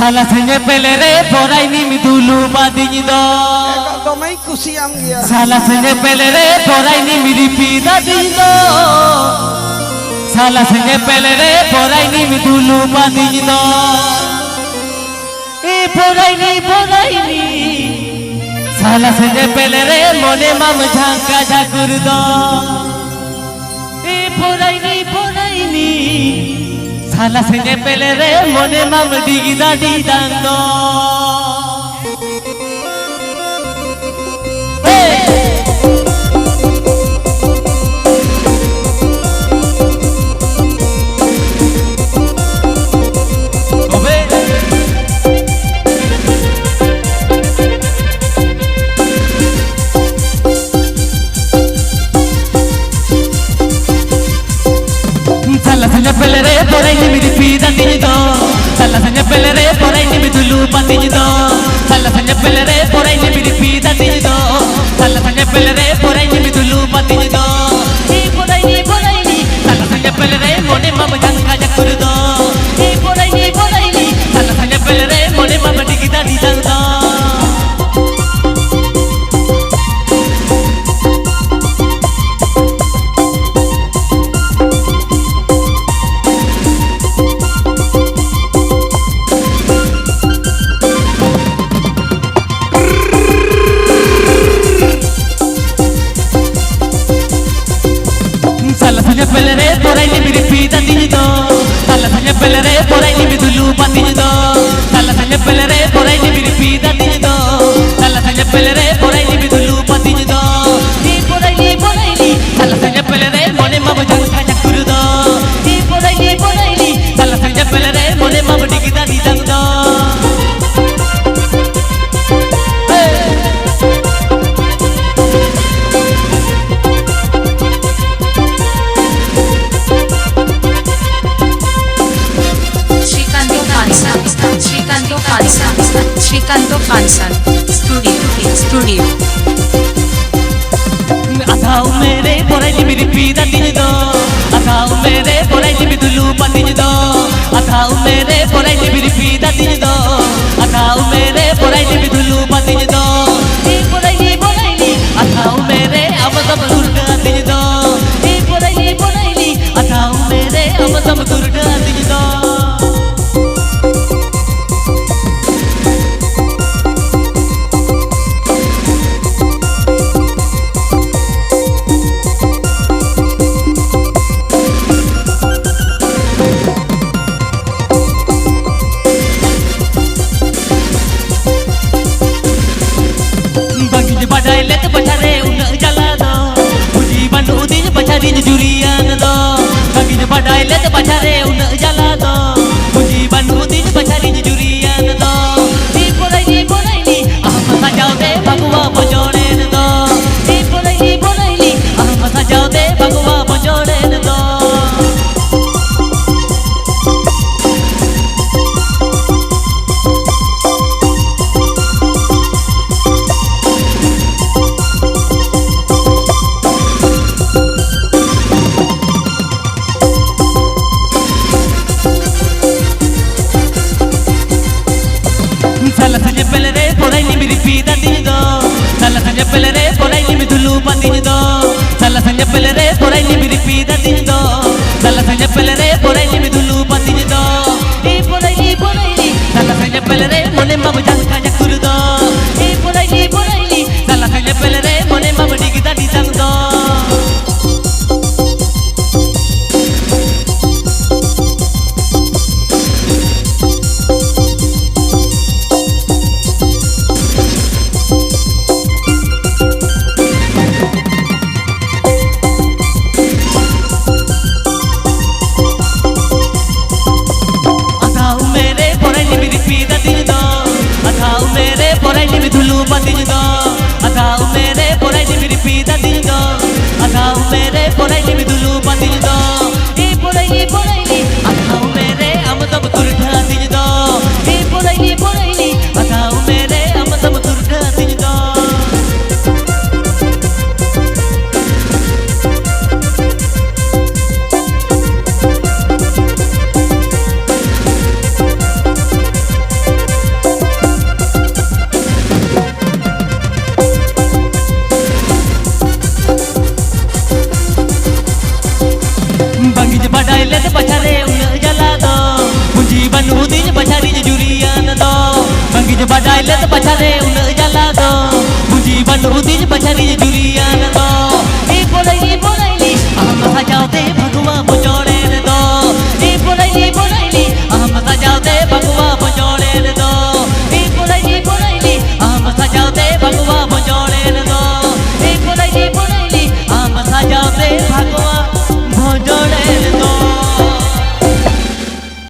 Salah senyepele re porai ni mi dulu badinya do. Domai kusiang dia. Salah senyepele re porai ni mi ripi dadinya do. Salah senyepele re porai ni mi dulu badinya do. Porai ni. Salah senyepele re mone mam jangka jagur do. Porai ni. Salah senyepele re mone mam digida didang do. Salah senyepele re porai ni mi ripi dadinya do. Salah senyepele re porai ni mi dulu badinya do. Salah senyepele re porai ni mi ripi dadinya do. Salah senyepele re porai ni mi dulu badinya do. Porai ni. Salah senyepele re mone mam jangka jagur do. Porai ni. Salah senyepele re mone mam digida didang do. Salah senyepele re porai ni mi ripi dadinya do. Salah senyepele re porai ni mi dulu badinya do. Salah senyepele re porai ni mi ripi dadinya do. Salah senyepele re porai ni mi dulu badinya do. Porai ni. Salah senyepele re mone mam jangka jagur do. Porai ni. Salah senyepele re mone mam digida didang do. Srikanto Kansan Studio Atau mere porai ni mi ripi dadinya do. Atau mere porai ni mi dulu badinya do. Atau mere porai ni mi ripi dadinya do. Atau mere porai ni mi dulu badinya do. Porai ni. Atau mere amadam durga dadinya do. Porai ni. Atau mere amadam durga dadinya do. Badai let bachare una jala do. Puji bandu din bachari jurian do. Bagi badai let bachare una jala do. Puji bandu din bachari jurian do. Porai ni. Ahma sajau de bhagwa bojore do. Porai ni. Ahma sajau de bhagwa bojore do. Salah senyepele re porai ni mi ripi dadinya do. Salah senyepele re porai ni mi dulu badinya do. Salah senyepele re porai ni mi ripi dadinya do. Salah senyepele re porai ni mi dulu badinya do. Porai ni. Salah senyepele re mone mam jangka jagur do. Porai ni. Salah senyepele re mone mam digida didang do. badinya do atau mere porai ni miripi dadinya do atau mere porai ni dulu badinya do porai ni atau mere amata betul dadinya do porai ni atau mere amata betul dadinya do. badai let bachane un jala do buji bandu dij bachani jurian do